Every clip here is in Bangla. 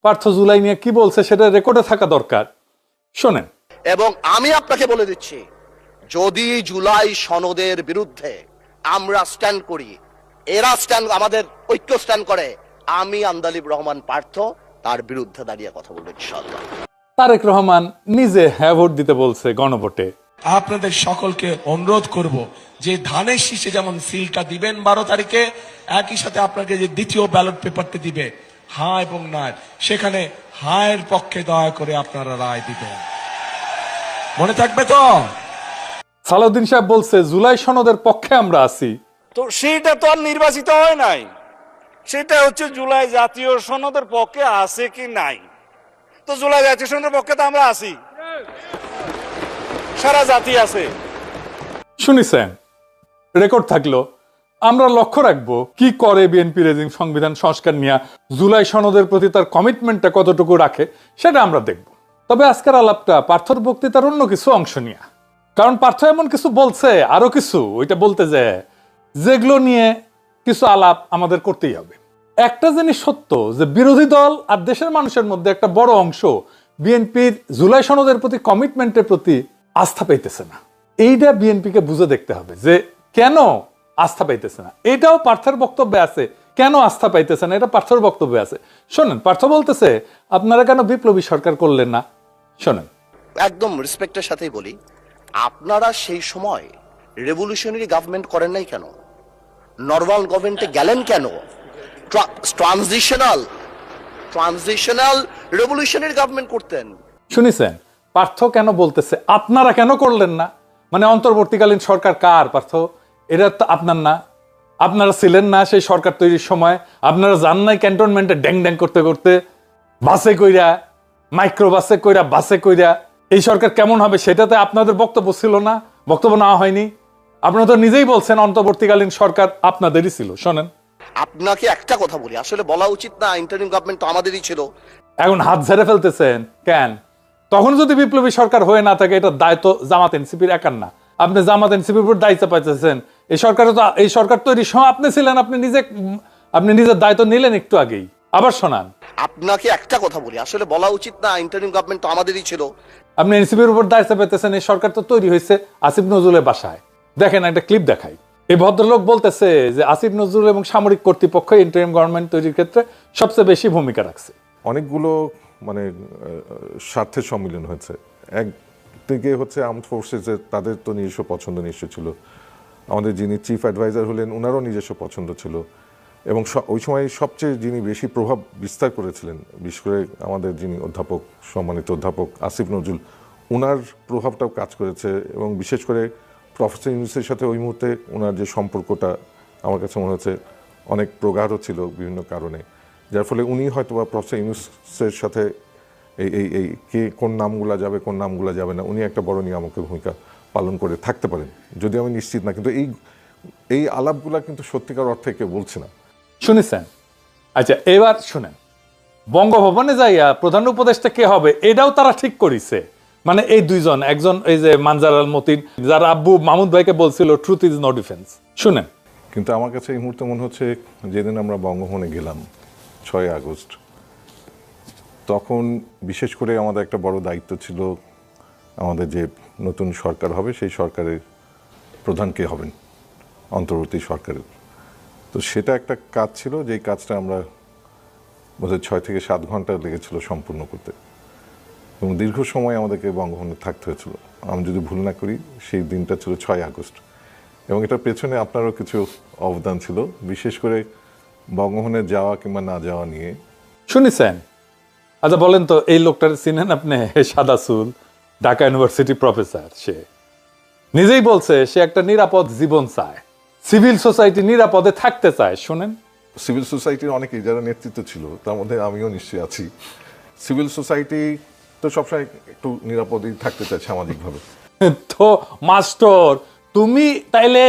পার্থ জুলাই নিয়ে কি বলছে সেটা রেকর্ডে থাকা দরকার, শোনেন। এবং আমি আপনাকে বলে দিচ্ছি, যদি জুলাই সনদের বিরুদ্ধে আমরা স্ট্যান্ড করি, এরা স্ট্যান্ড, আমাদের ঐক্য স্ট্যান্ড করে, আমি আন্দালিব রহমান পার্থ তার বিরুদ্ধে দাঁড়িয়ে কথা বলবো ইনশাআল্লাহ। তারেক রহমান নিজে হ্যাঁ ভোট দিতে বলছে গণভোটে। আপনাদের সকলকে অনুরোধ করব যে ধানের শীষে যেমন সিলটা দিবেন 12 তারিখে, একই সাথে আপনাকে যে দ্বিতীয় ব্যালট পেপারটি দিবে হ্যাঁ এবং না, সেখানে হায়ের পক্ষে দয়া করে আপনারা রায় দিবেন, মনে থাকবে তো? সালাউদ্দিন সাহেব বলছে জুলাই সনদের পক্ষে আমরা আছি। তো সেইটা তো আর নির্বাচিত হয় নাই, সেটা হচ্ছে জুলাই জাতীয় সনদের পক্ষে আছে কি নাই। তো জুলাই জাতীয় সনদের পক্ষে তো আমরা আছি, সারা জাতি আছে। শুনিছেন, রেকর্ড থাকলো। আমরা লক্ষ্য রাখবো কি করে বিএনপি রেজিম সংবিধান সংস্কার নিয়ে, জুলাই সনদের প্রতি তার কমিটমেন্টটা কতটুকু রাখে সেটা আমরা দেখব। তবে আজকের আলাপটা পার্থর বক্তৃতার অন্য কিছু অংশ নিয়ে, কারণ পার্থ এমন কিছু বলছে, আরো কিছু ওইটা বলতে যায় যেগুলো নিয়ে কিছু আলাপ আমাদের করতেই হবে। একটা জিনিস সত্য যে বিরোধী দল আর দেশের মানুষের মধ্যে একটা বড় অংশ বিএনপির জুলাই সনদের প্রতি কমিটমেন্টের প্রতি আস্থা পাইতেছে না। এইটা বিএনপিকে বুঝে দেখতে হবে যে কেন আস্থা পাইতেছে না। এটাও পার্থের বক্তব্যে আছে, কেন আস্থা পাইতেছে না এটা পার্থের বক্তব্যে আছে। শোনেন, পার্থ বলতেছে আপনারা কেন বিপ্লবী সরকার করলেন না। শোনেন, একদম রেসপেক্টের সাথেই বলি, আপনারা সেই সময় রেভলিউশনারি গভর্নমেন্ট করেন নাই কেন? নর্মাল গভর্নমেন্টে গেলেন কেন? ট্রানজিশনাল রেভলিউশনারি গভর্নমেন্ট করতেন। শুনিছেন পার্থ কেন বলতেছে আপনারা কেন করলেন না? মানে অন্তর্বর্তীকালীন সরকার কার পার্থ? এটা তো আপনার না, আপনারা ছিলেন না সেই সরকার তৈরির সময়। আপনারা যান নাই ক্যান্টনমেন্টে ড্যাং ড্যাং করতে করতে, বাসে কইরা, মাইক্রো বাসে কইরা, বাসে কইরা। এই সরকার কেমন হবে সেটাতে আপনাদের বক্তব্য ছিল না, বক্তব্য নেওয়া হয়নি। আপনারা তো নিজেই বলছেন অন্তর্বর্তীকালীন সরকার আপনাদেরই ছিল। শোনেন, আপনাকে একটা কথা বলি, আসলে বলা উচিত না, ইন্টারিম গভর্নমেন্ট তো আমাদেরই ছিল। এখন হাত ঝেড়ে ফেলতেছেন কেন? তখন যদি বিপ্লবী সরকার হয়ে না থাকে, এটা দায়িত্ব জামাত এনসিপির একার না। আপনি জামাত এনসিপির উপর দায়িত্ব পাইতেছেন। এই সরকার তৈরির সময় আপনি ছিলেন, আপনি নিজের দায়িত্ব নিলেন একটু আগেই। আবার শোনান, আপনাকে একটা কথা বলি, আসলে বলা উচিত না, ইন্টারিম গভর্নমেন্ট তো আমাদেরই ছিল। আপনি এনসিপির উপর দায়িত্ব পেতেছেন। এই সরকার তো তৈরি হয়েছে আসিফ নজরুলের বাসায়। দেখেন, একটা ক্লিপ দেখাই। এই ভদ্রলোক বলতেছে যে আসিফ নজরুল এবং সামরিক কর্তৃপক্ষ ইন্টারিম গভর্নমেন্ট তৈরির ক্ষেত্রে সবচেয়ে বেশি ভূমিকা রাখছে। অনেকগুলো মানে স্বার্থের সম্মিলন হয়েছে। একদিকে হচ্ছে আর্মড ফোর্সেসের, তাদের তো নিজস্ব পছন্দ নিশ্চয় ছিল। আমাদের যিনি চিফ অ্যাডভাইজার হলেন ওনারও নিজস্ব পছন্দ ছিল। এবং ওই সময় সবচেয়ে যিনি বেশি প্রভাব বিস্তার করেছিলেন, বিশেষ করে আমাদের যিনি অধ্যাপক, সম্মানিত অধ্যাপক আসিফ নজরুল, ওনার প্রভাবটাও কাজ করেছে। এবং বিশেষ করে প্রফেসর ইউনূসের সাথে ওই মুহূর্তে ওনার যে সম্পর্কটা আমার কাছে মনে হচ্ছে অনেক প্রগাঢ় ছিল বিভিন্ন কারণে, যার ফলে উনি হয়তো বা প্রফেসর ইউনূসের সাথে এই কে কোন নামগুলা যাবে কোন নামগুলা যাবে না, উনি একটা বড় নিয়ামকের ভূমিকা পালন করে থাকতে পারেন, যদিও আমি নিশ্চিত না। কিন্তু এই আলাপগুলা কিন্তু সত্যিকার অর্থে কেউ বলছে না। শুনেছেন? আচ্ছা, এবার শুনেন, বঙ্গভবনে যাইয়া প্রধান উপদেষ্টা কে হবে এটাও তারা ঠিক করেছে। মানে এই দুইজন, একজন এই যে মানজার আল মতিন, যারা আব্বু মাহমুদ ভাইকে বলছিল ট্রুথ ইজ নো ডিফেন্স। শুনেন, কিন্তু আমার কাছে এই মুহূর্তে মনে হচ্ছে যেদিন আমরা বঙ্গভবনে গেলাম 6 আগস্ট, তখন বিশেষ করে আমাদের একটা বড় দায়িত্ব ছিল, আমাদের যে নতুন সরকার হবে সেই সরকারের প্রধান কে হবেন, অন্তর্বর্তী সরকারের। তো সেটা একটা কাজ ছিল, যেই কাজটা আমরা বোধহয় 6 থেকে 7 ঘন্টা লেগেছিল সম্পূর্ণ করতে। এবং দীর্ঘ সময় আমাদেরকে বঙ্গভবনে থাকতে হয়েছিল। আমি যদি ভুল না করি সেই দিনটা ছিল 6 আগস্ট। এবং এটার পেছনে আপনারও কিছু অবদান ছিল, বিশেষ করে বঙ্গভবনে যাওয়া কিংবা না যাওয়া নিয়ে। শুনেছেন? আচ্ছা বলেন তো, এই লোকটার চিনেন আপনি? সাদা চুল, ঢাকা ইউনিভার্সিটি প্রফেসর। সে নিজেই বলছে সে একটা নিরাপদ জীবন চায়, সিভিল সোসাইটি নিরাপদে থাকতে চায়। শুনেন, সিভিল সোসাইটির অনেকেই যারা নেতৃত্ব ছিল, তার মধ্যে আমিও নিশ্চয়ই আছি। সিভিল সোসাইটি তো সবসময় একটু নিরাপদেই থাকতে চায় সামাজিকভাবে। তো মাস্টার তুমি তাইলে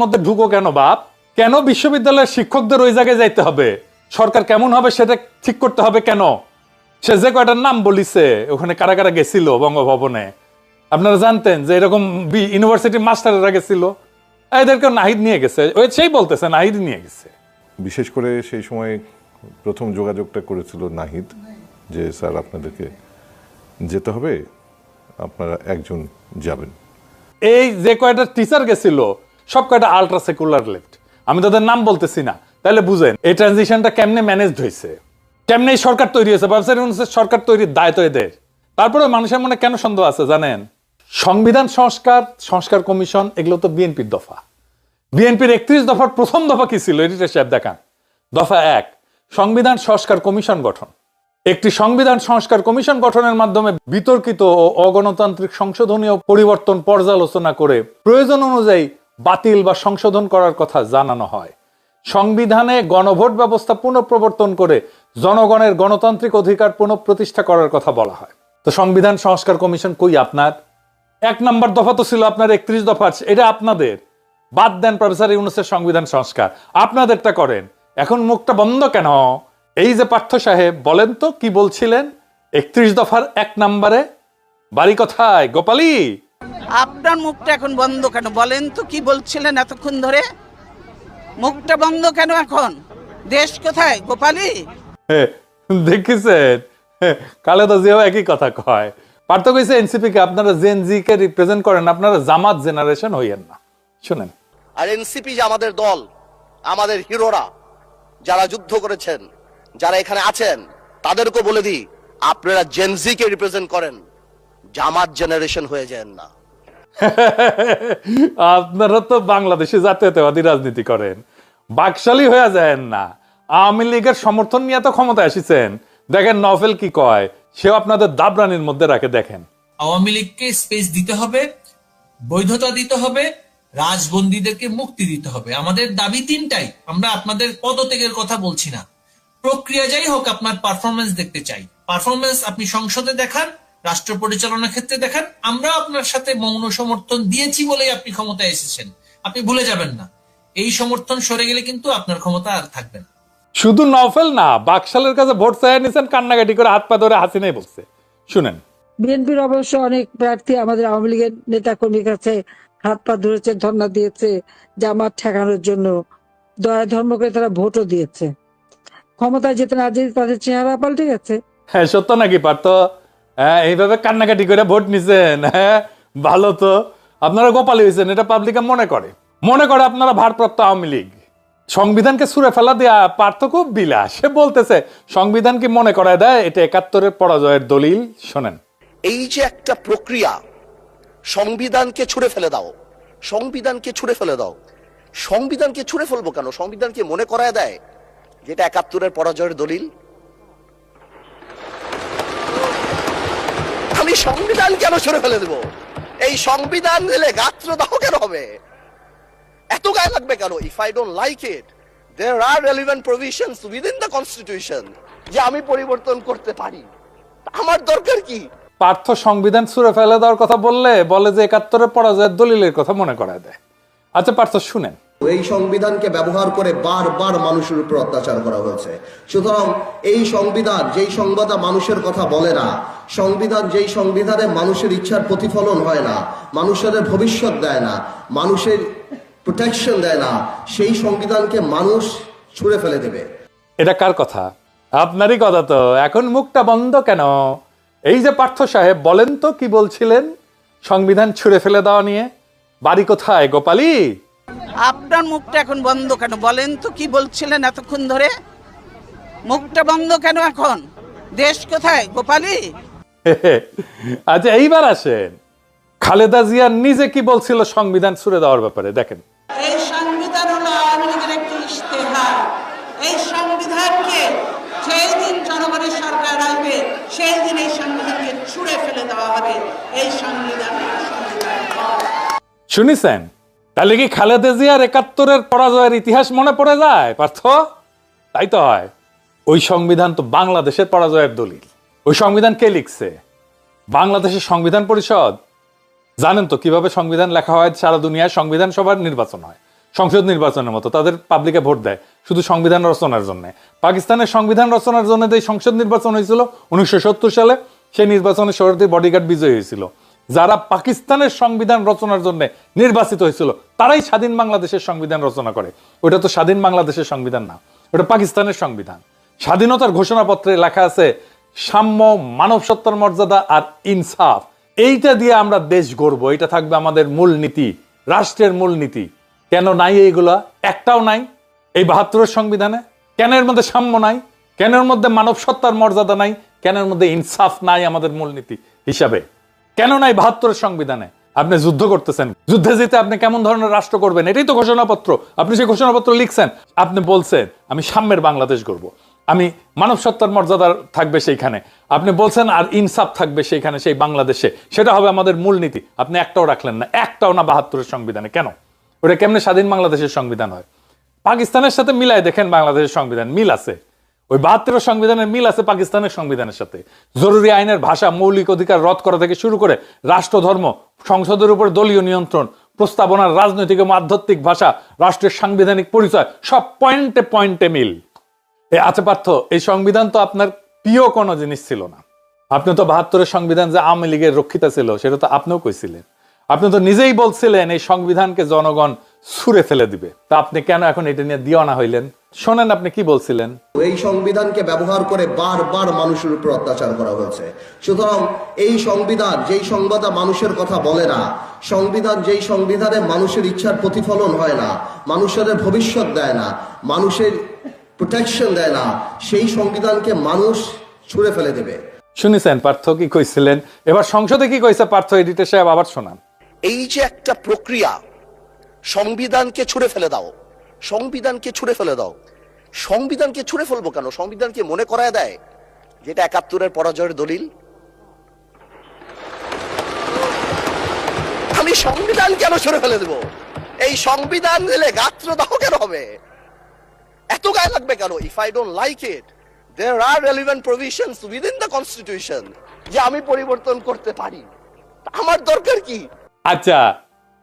মধ্যে ঢুকো কেন বাপ? কেন বিশ্ববিদ্যালয়ের শিক্ষকদের ওই জায়গায় যাইতে হবে? সরকার কেমন হবে সেটা ঠিক করতে হবে কেন? সে যে কয়টার নাম বলিছে, ওখানে কারা কারা গেছিল বঙ্গভবনে, আপনারা জানতেন যে এরকম ইউনিভার্সিটির মাস্টাররা গেছিল? এদেরকে নাহিদ নিয়ে গেছে, ওই সেই বলতেছে নাহিদ নিয়ে গেছে। বিশেষ করে সেই সময় প্রথম যোগাযোগটা করেছিল নাহিদ, যে স্যার আপনাদেরকে যেতে হবে, আপনারা একজন যাবেন। এই যে কয়টা টিচার গেছিল সব কয়টা আলট্রা সেকুলার লেফট, আমি তাদের নাম বলতেছি না, তাহলে বুঝেন এই ট্রানজিশনটা কেমনে ম্যানেজড হয়েছে, কেমনে এই সরকার তৈরি হয়েছে। প্রফেসর ইউনূসের সরকার তৈরির দায় তো এদের। তারপরে মানুষের মনে কেন সন্দেহ আছে জানেন? সংবিধান সংস্কার কমিশন এগুলো তো বিএনপির দফা। বিএনপির 31 দফার প্রথম দফা কি ছিল এডিটর সাহেব দেখান। দফা 1, সংবিধান সংস্কার কমিশন গঠন। একটি সংবিধান সংস্কার কমিশন গঠনের মাধ্যমে বিতর্কিত ও অগণতান্ত্রিক সংশোধনীয় পরিবর্তন পর্যালোচনা করে প্রয়োজন অনুযায়ী বাতিল বা সংশোধন করার কথা জানানো হয়। সংবিধানে গণভোট ব্যবস্থা পুনঃপ্রবর্তন করে জনগণের গণতান্ত্রিক অধিকার পুনঃপ্রতিষ্ঠা করার কথা বলা হয়। তো সংবিধান সংস্কার কমিশন কই আপনার? 1 নম্বর দফা তো ছিল আপনার 31 দফা, এটা আপনাদের। বাদ দেন প্রফেসর ইউনূসের সংবিধান সংস্কার, আপনাদেরটা করেন। এখন মুখটা বন্ধ কেন? এই যে পার্থ সাহেব, বলেন তো কি বলছিলেন 31 দফার 1 নম্বরে? বাড়ি কোথায় গোপালী? আপনার মুখটা এখন বন্ধ কেন? বলেন তো কি বলছিলেন এতক্ষণ ধরে? মুখটা বন্ধ কেন এখন? দেশ কোথায় গোপালী? দেখেছেন, খালেদা জিয়াও একই কথা কয়। পার্থ কইছে এনসিপি কে আপনারা জেন জি কে রিপ্রেজেন্ট করেন, আপনারা জামাত জেনারেশন হইয়েন না। শুনেন, আর এনসিপি যে আমাদের দল, আমাদের হিরোরা যারা যুদ্ধ করেছেন, যারা এখানে আছেন, তাদেরকে বলে দিই আপনারা জেনজি কে রিপ্রেজেন্ট করেন, জামাত জেনারেশন হয়ে যান না। আপনারা তো বাংলাদেশে জাতীয়তাবাদী রাজনীতি করেন, বাকশালী হয়ে যায় না। আওয়ামী লীগের সমর্থন নিয়ে তো ক্ষমতায় আসিছেন। দেখেন নভেল কি কয়, সেও আপনাদের দাবরানির মধ্যে রাখে। দেখেন, আওয়ামী লীগকে স্পেস দিতে হবে, বৈধতা দিতে হবে, রাজবন্দীদেরকে মুক্তি দিতে হবে। আমাদের দাবি 3টাই। আমরা আপনাদের পদত্যাগের কথা বলছি না। প্রক্রিয়া যাই হোক, আপনার পারফরমেন্স দেখতে চাই। পারফরমেন্স আপনি সংসদে দেখান, রাষ্ট্র পরিচালনার ক্ষেত্রে দেখান। আমরা আপনার সাথে মৌন সমর্থন দিয়েছি বলেই আপনি ক্ষমতায় এসেছেন, আপনি ভুলে যাবেন না। এই সমর্থন সরে গেলে কিন্তু আপনার ক্ষমতা আর থাকবে না। শুধু নভেল না, বাকশালের কাছে ভোট চাইয়া নিছেন, কান্নাকাটি করে হাত পা ধরে হাসিনাই বলছে। শুনেন, বিএনপির অবশ্য অনেক প্রার্থী আমাদের আওয়ামী লীগের নেতা কর্মীর কাছে হাত পা ধরেছে, ধর্ণা দিয়েছে জামাত ঠেকানোর জন্য। দয়া ধর্ম করে তারা ভোটও দিয়েছে। ক্ষমতায় যেতে না যেতে তাদের চেহারা পাল্টে গেছে। হ্যাঁ সত্য নাকি পার্থ? হ্যাঁ, এইভাবে কান্নাকাটি করে ভোট নিছেন। হ্যাঁ ভালো তো, আপনারা গোপালী হয়েছেন, এটা পাবলিকে মনে করে আপনারা ভারপ্রাপ্ত আওয়ামী লীগ। সংবিধানকে ছুঁড়ে ফেলা দেয়া পার্থ খুব বিলাস। সে বলতেছে সংবিধান কি মনে করায় দেয় এটা 71-এর পরাজয়ের দলিল। শোনেন, এই যে একটা প্রক্রিয়া, সংবিধানকে ছুঁড়ে ফেলে দাও, সংবিধানকে ছুঁড়ে ফেলে দাও। সংবিধানকে ছুঁড়ে ফেলবো কেন? সংবিধানকে মনে করায় দেয় যেটা 71-এর পরাজয়ের দলিল। আমি সংবিধান কেন ছুঁড়ে ফেলে দেবো? এই সংবিধান দিলে গাত্রদাহ কেন হবে? এত গায়ে লাগবে কেন? If I don't like it, there are relevant provisions within the constitution যে আমি পরিবর্তন করতে পারি। আমার দরকার কি? পার্থ সংবিধান ছুঁড়ে ফেলে দেওয়ার কথা বলে যে 71-এর পরাজয়ের দলিলের কথা মনে করায় দেয়। আচ্ছা পার্থ শুনেন, এই সংবিধানকে ব্যবহার করে বারবার মানুষের উপর অত্যাচার করা হয়েছে। সুতরাং এই সংবিধান যেই সংবিধান মানুষের কথা বলে না, সংবিধান যেই সংবিধানে মানুষের ইচ্ছার প্রতিফলন হয় না, মানুষের ভবিষ্যৎ দেয় না, মানুষের প্রোটেকশন দেয় না, সেই সংবিধানকে মানুষ ছুঁড়ে ফেলে দেবে। এটা কার কথা? আপনারই কথা তো। এখন মুখটা বন্ধ কেন? এই যে পার্থ সাহেব, বলেন তো কি বলছিলেন সংবিধান ছুঁড়ে ফেলে দেওয়া নিয়ে? বাড়ি কোথায় গোপালী? আপনার মুখটা এখন বন্ধ কেন? বলেন তো কি বলছিলেন এতক্ষণ ধরে? মুখটা বন্ধ কেন এখন? দেশ কোথায় গোপালী? আচ্ছা এইবার আসেন, খালেদা জিয়া নিজে কি বলছিল সংবিধান ছুঁড়ে দেওয়ার ব্যাপারে। দেখেন, এই সংবিধান হলো আওয়ামী লীগের একটি ইশতেহার। এই সংবিধানকে যেই দিন জনগণের সরকার আসবে সেই দিন এই সংবিধানকে ছুঁড়ে ফেলে দেওয়া হবে। এই সংবিধান শুনিছেন? তাহলে কি খালেদা জিয়ার 71-এর পরাজয়ের ইতিহাস মনে পড়ে যায় পার্থ? তাই তো হয়। ওই সংবিধান তো বাংলাদেশের পরাজয়ের দলিল। ওই সংবিধান কে লিখছে? বাংলাদেশের সংবিধান পরিষদ। জানেন তো কিভাবে সংবিধান লেখা হয়? সারা দুনিয়ায় সংবিধান সভার নির্বাচন হয়, সংসদ নির্বাচনের মতো। তাদের পাবলিকে ভোট দেয় শুধু সংবিধান রচনার জন্য। পাকিস্তানের সংবিধান রচনার জন্য যে সংসদ নির্বাচন হয়েছিল 1970 সালে, সেই নির্বাচনে শরীয়তের বডিগার্ড বিজয়ী হয়েছিল। যারা পাকিস্তানের সংবিধান রচনার জন্য নির্বাচিত হয়েছিল তারাই স্বাধীন বাংলাদেশের সংবিধান রচনা করে। ওটা তো স্বাধীন বাংলাদেশের সংবিধান না, ওটা পাকিস্তানের সংবিধান। স্বাধীনতার ঘোষণাপত্রে লেখা আছে সাম্য, মানব সত্তার মর্যাদা আর ইনসাফ, এইটা দিয়ে আমরা দেশ গড়বো, এটা থাকবে আমাদের মূলনীতি, রাষ্ট্রের মূলনীতি। কেন নাই এইগুলা? একটাও নাই এই ৭২ সংবিধানে। কেন এর মধ্যে সাম্য নাই? কেন এর মধ্যে মানব সত্তার মর্যাদা নাই? কেন এর মধ্যে ইনসাফ নাই আমাদের মূলনীতি হিসাবে? কেন নাই ৭২ সংবিধানে? আপনি যুদ্ধ করতেছেন, যুদ্ধে যেতে আপনি কেমন ধরনের রাষ্ট্র করবেন, এটাই তো ঘোষণাপত্র। আপনি সেই ঘোষণাপত্র লিখছেন, আপনি বলছেন আমি সাম্যের বাংলাদেশ গড়ব, আমি মানব সত্তার মর্যাদা থাকবে সেইখানে, আপনি বলছেন আর ইনসাফ থাকবে সেইখানে, সেই বাংলাদেশে, সেটা হবে আমাদের মূলনীতি। আপনি একটাও রাখলেন না, একটাও না ৭২ সংবিধানে। কেন? ওটা কেমনে স্বাধীন বাংলাদেশের সংবিধান হয়? পাকিস্তানের সাথে মিলাই দেখেন বাংলাদেশের সংবিধান, মিল আছে। ওই ৭২ সংবিধানের মিল আছে পাকিস্তানের সংবিধানের সাথে। জরুরি আইনের ভাষা, মৌলিক অধিকার রদ করা থেকে শুরু করে রাষ্ট্রধর্ম, সংসদের উপর দলীয় নিয়ন্ত্রণ, প্রস্তাবনার রাজনৈতিক এবং আধ্যাত্মিক ভাষা, রাষ্ট্রের সাংবিধানিক পরিচয়, সব পয়েন্টে পয়েন্টে মিল। আচ্ছা পার্থ, এই সংবিধান তো আপনার প্রিয় কোনো জিনিস ছিল না। আপনি তো ৭২ সংবিধান যে আওয়ামী লীগের রক্ষিতা ছিল সেটা তো আপনিও কইছিলেন। আপনি তো নিজেই বলছিলেন এই সংবিধানকে জনগণ ছুঁড়ে ফেলে দিবে। তা আপনি কেন এখন এটা নিয়ে দিওয়ানা হইলেন? শোনেন আপনি কি বলছিলেন। এই সংবিধানকে ব্যবহার করে বারবার মানুষের উপর অত্যাচার করা হয়েছে। সুতরাং এই সংবিধান যেই সংবিধান মানুষের কথা বলে না, সংবিধান যেই সংবিধানে মানুষের ইচ্ছার প্রতিফলন হয় না, মানুষের ভবিষ্যৎ দেয় না, মানুষের প্রোটেকশন দেয় না, সেই সংবিধানকে মানুষ ছুঁড়ে ফেলে দেবে। শুনেছেন পার্থ কি কইছিলেন? এবার সংসদে কি কইছে পার্থ, এডিটর সাহেব আবার শোনান। এই যে একটা প্রক্রিয়া, সংবিধানকে ছুঁড়ে ফেলে দাও, সংবিধানকে ছুঁড়ে ফেলে দাও। সংবিধানকে ছুঁড়ে ফেলবো কেন? সংবিধানকে মনে করায় দেয় যেটা ৭১-এর পরাজয়ের দলিল। আমি সংবিধান কেন ছুঁড়ে ফেলে দেব? এই সংবিধান দিলে গাত্রদাহ কেন হবে? এত গায়ে লাগবে কেন? If I don't like it, there are relevant provisions within the constitution যে আমি পরিবর্তন করতে পারি। আমার দরকার কি? আচ্ছা,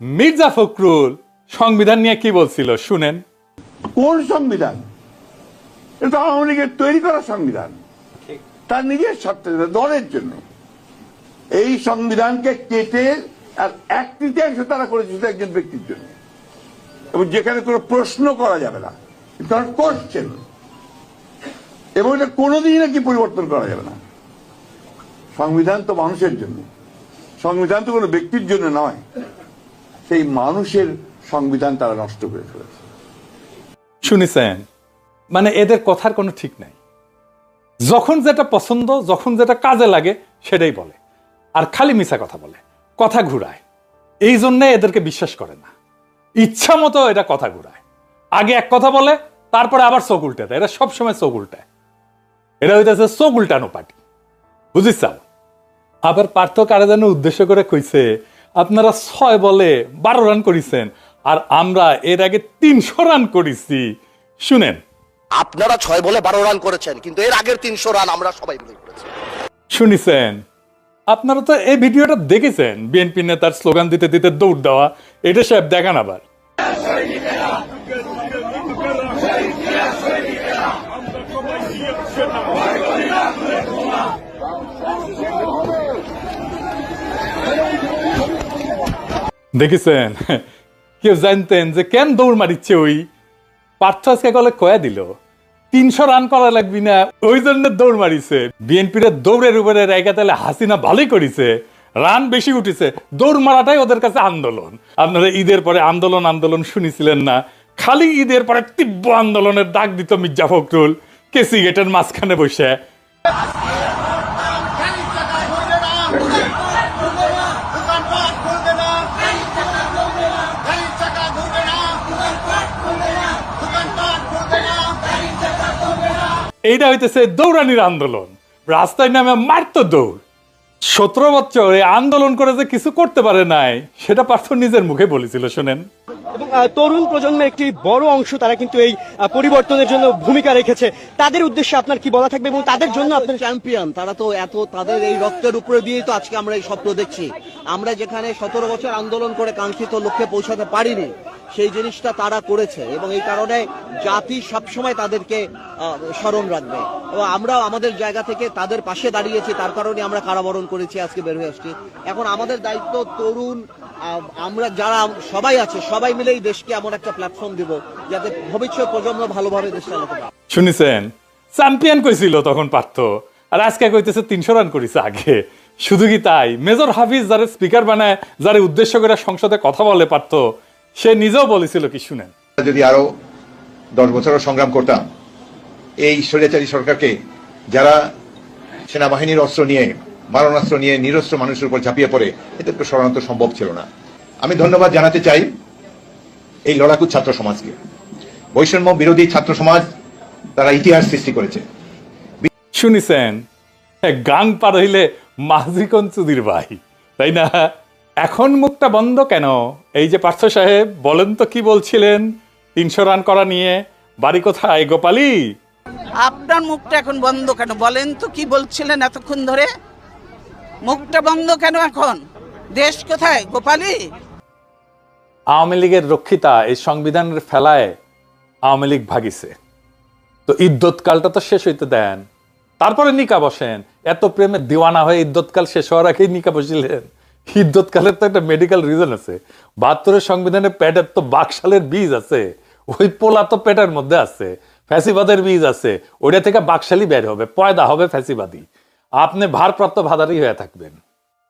মির্জা ফখরুল সংবিধান নিয়ে কি বলছিল শুনেন। কোন সংবিধান? এটা আওয়ামী লীগের তৈরি করা সংবিধান, তার নিজের স্বার্থে, দলের জন্য। এই সংবিধানকে কেটে আর 1/3 তারা করেছে শুধু একজন ব্যক্তির জন্য, এবং যেখানে কোনো প্রশ্ন করা যাবে না, কারণ করছেন, এবং এটা কোনোদিনই নাকি পরিবর্তন করা যাবে না। সংবিধান তো মানুষের জন্য, সংবিধান তো কোনো ব্যক্তির জন্য নয়। সেই মানুষের সংবিধান তারা নষ্ট করে ফেলেছে। শুনেছেন, মানে এদের কথার কোনো ঠিক নাই। যখন যেটা পছন্দ, যখন যেটা কাজে লাগে সেটাই বলে, আর খালি মিছা কথা বলে, কথা ঘুরায়। এই জন্যে এদেরকে বিশ্বাস করে না, ইচ্ছা মতো এটা কথা ঘুরায়। আগে এক কথা বলে, তারপরে আবার চোখ উল্টে দেয়। এরা সবসময় চোখ উল্টায়, এরা হইতেছে চোখ উল্টানো পার্টি, বুঝিস? আবার পার্থ কারে যেন উদ্দেশ্য করে কইছে, আপনারা 6 বলে 12 রান করেছেন, আর আমরা এর আগে 300 রান করেছি। শুনেন, আপনারা 6 বলে 12 রান করেছেন, কিন্তু এর আগের 300 রান আমরা সবাই মিলে করেছি। শুনেছেন? আপনারা তো এই ভিডিওটা দেখেছেন, বিএনপি নেতার স্লোগান দিতে দিতে দৌড় দেওয়া। এটা সাহেব দেখান আবার। দেখেছেন? কেউ জানতেন যে কেন দৌড় মারিচ্ছে? ওই পার্থ আজকে গলে কয়া দিল 300 রান করা লাগবি না, ওই জন্য দৌড় মারিছে। বিএনপির দৌড়ের উপরে রেখা তাহলে হাসিনা ভালোই করেছে, রান বেশি উঠেছে। দৌড় মারাটাই ওদের কাছে আন্দোলন। আপনারা ঈদের পরে আন্দোলন আন্দোলন শুনেছিলেন না? খালি ঈদের পরে তীব্র আন্দোলনের ডাক দিত মির্জা ফখরুল কেসি গেটের মাঝখানে বসে। এইটা হইতেছে দৌড়ানির আন্দোলন, রাস্তায় নামে মারতো দৌড়। 17 বছর এই আন্দোলন করে যে কিছু করতে পারে নাই, সেটা পার্থ নিজের মুখে বলেছিল। শোনেন, এবং তরুণ প্রজন্মের একটি বড় অংশ তারা কিন্তু এই পরিবর্তনের জন্য ভূমিকা রেখেছে। তাদের উদ্দেশ্যে আপনার কি বলা থাকবে, এবং তাদের জন্য আপনার চ্যাম্পিয়ন তারা তো এত, তাদের এই রক্তের উপরে দিয়েই তো আজকে আমরা এই স্বপ্ন দেখছি। আমরা যেখানে 17 বছর আন্দোলন করে কাঙ্ক্ষিত লক্ষ্যে পৌঁছাতে পারিনি, সেই জিনিসটা তারা করেছে, এবং এই কারণে জাতি সবসময় তাদেরকে স্মরণ রাখবে। এবং আমরাও আমাদের জায়গা থেকে তাদের পাশে দাঁড়িয়েছি, তার কারণে আমরা কারাবরণ করেছি, আজকে বের হয়ে আসছি। এখন আমাদের দায়িত্ব, তরুণ আমরা যারা সবাই আছে, সবাই মিলেই দেশকে এমন একটা প্ল্যাটফর্ম দিব যাতে ভবিষ্যৎ প্রজন্ম ভালোভাবে দেশ চালাতে পারে। শুনেছেন? চ্যাম্পিয়ন কইছিল তখন পার্থ, আর আজকে কইতেছে 300 রান করেছে আগে। শুধু কি তাই, মেজর হাফিজ যারা স্পিকার বানায়, যারা উদ্দেশ্য করে সংসদে কথা বলে পারতো, সে নিজেও বলেছিল কি শুনেন। যদি আরো 10 বছরও সংগ্রাম করতাম, এই স্বৈরাচারী সরকারকে, যারা সেনাবাহিনীর অস্ত্র নিয়ে, মারণাস্ত্র নিয়ে নিরস্ত্র মানুষের উপর ঝাঁপিয়ে পড়ে, এদেরকে সরানো তো সম্ভব ছিল না। আমি ধন্যবাদ জানাতে চাই এই লড়াকু ছাত্র সমাজকে। বৈষম্য বিরোধী ছাত্র সমাজ, তারা ইতিহাস সৃষ্টি করেছে। শুনিছেন, গাং পার হইলে মাঝি কোন চুদির ভাই, তাই না? এখন মুখটা বন্ধ কেন? এই যে পার্থ সাহেব, বলেন তো কি বলছিলেন 300 রান করা নিয়ে? বাড়ি কোথায় গোপালী? আপনার মুখটা এখন বন্ধ কেন বলেন তো, কি বলছিলেন এতক্ষণ ধরে? মুখটা বন্ধ কেন এখন? দেশ কোথায় গোপালী? আওয়ামী লীগের রক্ষিতা এই সংবিধানের ফেলায় আওয়ামী লীগ ভাগিছে, তো ইদ্যৎকালটা তো শেষ হইতে দেন, তারপরে নিকা বসেন। এত প্রেমে দিওয়ানা হয়ে ইদ্যৎকাল শেষ হওয়ার আগেই নিকা বসিলেন? ইদ্যৎকালের তো একটা মেডিকেল রিজন আছে। 72 সংবিধানে পেটের তো বাকশালের বীজ আছে, ওই পোলা তো পেটের মধ্যে আছে, ফ্যাসিবাদের বীজ আছে, ওইটা থেকে বাকশালী বের হবে, পয়দা হবে ফ্যাসিবাদী। আপনি ভারপ্রাপ্ত ভাদারি হয়ে থাকবেন।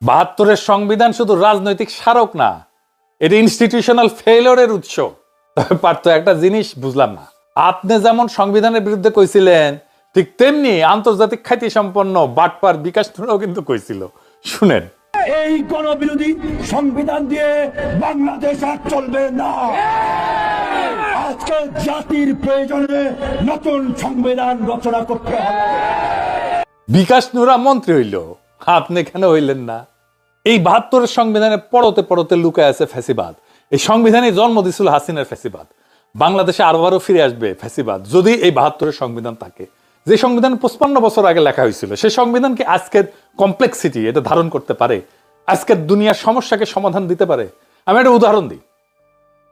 72 সংবিধান শুধু রাজনৈতিক স্মারক না, এটা ইনস্টিটিউশনাল ফেইলিওরের উৎস। তবে পারতো একটা জিনিস বুঝলাম না, আপনি যেমন সংবিধানের বিরুদ্ধে কইছিলেন, ঠিক তেমনি আন্তর্জাতিক খ্যাতি সম্পন্ন বাটপার বিকাশ নুরাও কিন্তু কইছিল। শুনেন, এই গণবিরোধী সংবিধান দিয়ে বাংলাদেশ আর চলবে না। আজকে জাতির প্রয়োজনে নতুন সংবিধান রচনা করতে হবে। বিকাশ নুরা মন্ত্রী হইল, আপনি কেন হইলেন না? এই 72 সংবিধানে পড়তে পড়তে লুকায় আছে ফ্যাসিবাদ। এই সংবিধানে জন্ম দিছিল হাসিনার ফ্যাসিবাদ। বাংলাদেশে আরবারও ফিরে আসবে ফ্যাসিবাদ যদি এই 72 সংবিধান থাকে। যে সংবিধান 55 বছর আগে লেখা হয়েছিল, সেই সংবিধান কি আজকের কমপ্লেক্সিটি এটা ধারণ করতে পারে? আজকের দুনিয়ার সমস্যাকে সমাধান দিতে পারে? আমি একটা উদাহরণ দিই।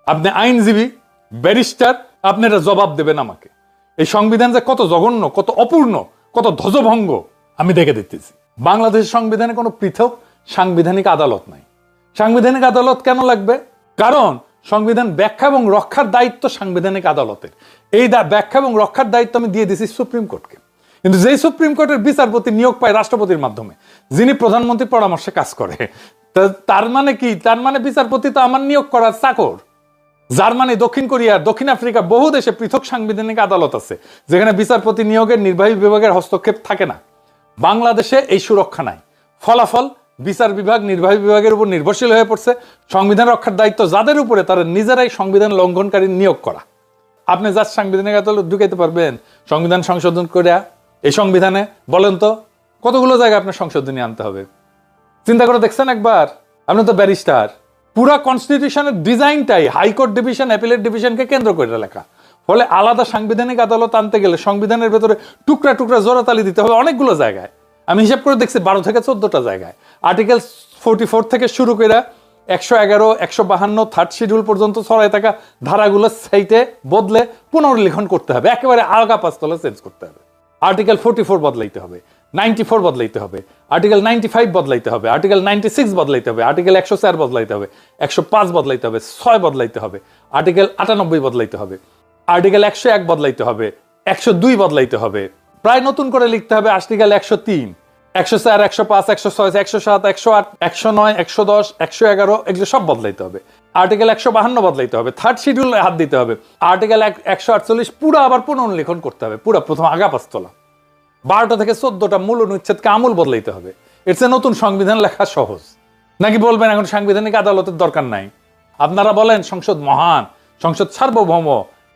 আপনি আইনজীবী, ব্যারিস্টার, আপনি এটা জবাব দেবেন আমাকে। এই সংবিধান যে কত জঘন্য, কত অপূর্ণ, কত ধ্বজভঙ্গ আমি দেখে দিতেছি। বাংলাদেশের সংবিধানে কোনো পৃথক সাংবিধানিক আদালত নাই। সাংবিধানিক আদালত কেন লাগবে? কারণ সংবিধান ব্যাখ্যা এবং রক্ষার দায়িত্ব সাংবিধানিক আদালতের। এই ব্যাখ্যা এবং রক্ষার দায়িত্ব আমি দিয়ে দিছি সুপ্রিম কোর্টকে। কিন্তু যেই সুপ্রিম কোর্টের বিচারপতি নিয়োগ পায় রাষ্ট্রপতির মাধ্যমে, যিনি প্রধানমন্ত্রীর পরামর্শে কাজ করে, তার মানে কি? তার মানে বিচারপতি তো আমার নিয়োগ করার চাকর। জার্মানি, দক্ষিণ কোরিয়া, দক্ষিণ আফ্রিকা, বহু দেশে পৃথক সাংবিধানিক আদালত আছে, যেখানে বিচারপতি নিয়োগের নির্বাহী বিভাগের হস্তক্ষেপ থাকে না। বাংলাদেশে এই সুরক্ষা নাই। ফলাফল, বিচার বিভাগ নির্বাহী বিভাগের উপর নির্ভরশীল হয়ে পড়ছে। সংবিধান রক্ষার দায়িত্ব যাদের উপরে, তারা নিজেরাই সংবিধান লঙ্ঘনকারী নিয়োগ করা। আপনি যা সাংবিধানিক আদালত ঢুকাইতে পারবেন সংবিধান সংশোধন করে? এই সংবিধানে বলেন তো কতগুলো জায়গায় আপনার সংশোধনী আনতে হবে? চিন্তা করে দেখছেন একবার? আপনি তো ব্যারিস্টার। পুরা কনস্টিটিউশনের ডিজাইনটাই হাইকোর্ট ডিভিশন, অ্যাপিলেট ডিভিশনকে কেন্দ্র করে লেখা। ফলে আলাদা সাংবিধানিক আদালত আনতে গেলে সংবিধানের ভেতরে টুকরা টুকরা জোড়াতালি দিতে হবে অনেকগুলো জায়গায়। আমি হিসাব করে দেখছি 12 থেকে 14টা জায়গায়। আর্টিকেল 44 থেকে শুরু করে 111, 152 থার্ড শিডিউল পর্যন্ত ছড়ায় থাকা ধারাগুলো সাইটে বদলে পুনর্লিখন করতে হবে, একেবারে আলগা পাঁচতলা চেঞ্জ করতে হবে। আর্টিকেল 44 বদলাইতে হবে, 94 বদলাইতে হবে, আর্টিকেল 95 বদলাইতে হবে, আর্টিকেল 96 বদলাইতে হবে, আর্টিকেল 104 বদলাইতে হবে, 105 বদলাইতে হবে, 6 বদলাইতে হবে, আর্টিকেল 98 বদলাইতে হবে, আর্টিকেল 101 বদলাইতে হবে, 102 বদলাইতে হবে, প্রায় নতুন করে লিখতে হবে আর্টিকেল 103, 104, 105, 106, 107, 108, 109, 110, 111 এগুলো সব বদলাইতে হবে। আর্টিকেল 152 বদলাইতে হবে, থার্ড শিডিউল হাত দিতে হবে। আর্টিকেল 148 পুরো আবার পুনর্লিখন করতে হবে, পুরো প্রথম আগা পাঁচতলা। 12টা থেকে 14টা মূল অনুচ্ছেদকে আমূল বদলাইতে হবে। এর চেয়ে নতুন সংবিধান লেখা সহজ নাকি? বলবেন এখন সাংবিধানিক আদালতের দরকার নাই? আপনারা বলেন সংসদ মহান, সংসদ সার্বভৌম।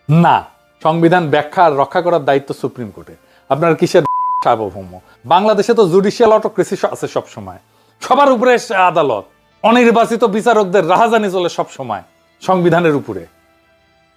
না, সংবিধান ব্যাখ্যা আর রক্ষা করার দায়িত্ব সুপ্রিম কোর্টের। আপনার কিসের সার্বভৌম? বাংলাদেশে তো জুডিশিয়াল অটোক্রেসি আছে সব সময়, সবার উপরে আদালত, অনির্বাচিত বিচারকদের রাহাজানি চলে সব সময় সংবিধানের উপরে।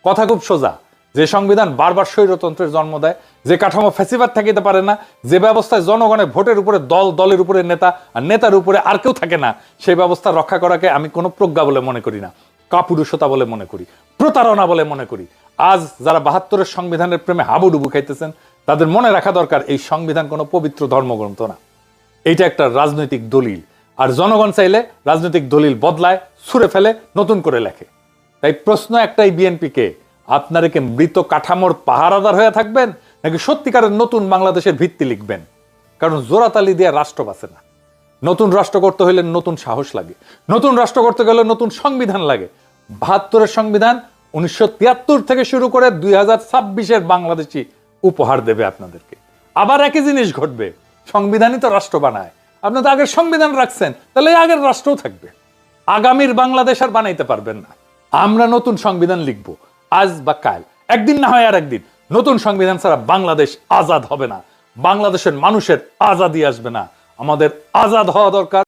কথা খুব সোজা, যে সংবিধান বারবার স্বৈরতন্ত্রের জন্ম দেয়, যে কাঠামো ফ্যাসিবাদ থাকিতে পারে না, যে ব্যবস্থায় জনগণের ভোটের উপরে দল, দলের উপরে নেতা, আর নেতার উপরে আর কেউ থাকে না, সেই ব্যবস্থা রক্ষা করাকে আমি কোনো প্রজ্ঞা বলে মনে করি না, কাপুরুষতা বলে মনে করি, প্রতারণা বলে মনে করি। আজ যারা 72 সংবিধানের প্রেমে হাবুডুবু খাইতেছেন, তাদের মনে রাখা দরকার এই সংবিধান কোনো পবিত্র ধর্মগ্রন্থ না, এইটা একটা রাজনৈতিক দলিল। আর জনগণ চাইলে রাজনৈতিক দলিল বদলায়, ছুঁড়ে ফেলে, নতুন করে লেখে। তাই প্রশ্ন একটাই বিএনপিকে, আপনারা কি মৃত কাঠামোর পাহারাদার হয়ে থাকবেন নাকি সত্যিকারের নতুন বাংলাদেশের ভিত্তি লিখবেন? কারণ জোরাতালি দিয়ে রাষ্ট্র বাঁচে না। নতুন রাষ্ট্র করতে হলে নতুন সাহস লাগে, নতুন রাষ্ট্র করতে গেলে নতুন সংবিধান লাগে। ৭২-এর সংবিধান ১৯৭৩ থেকে শুরু করে ২০২৬-এর বাংলাদেশি উপহার দেবে আপনাদেরকে। আবার একই জিনিস ঘটবে, সংবিধানই তো রাষ্ট্র বানায়। আপনাদের আগের সংবিধান রাখছেন, তাহলে এই আগের রাষ্ট্রও থাকবে। আগামীর বাংলাদেশ আর বানাইতে পারবেন না। আমরা নতুন সংবিধান লিখব, আজ বা কাল, একদিন না হয় আর একদিন। নতুন সংবিধান ছাড়া বাংলাদেশ আজাদ হবে না, বাংলাদেশের মানুষের আজাদি আসবে না। আমাদের আজাদ হওয়া দরকার।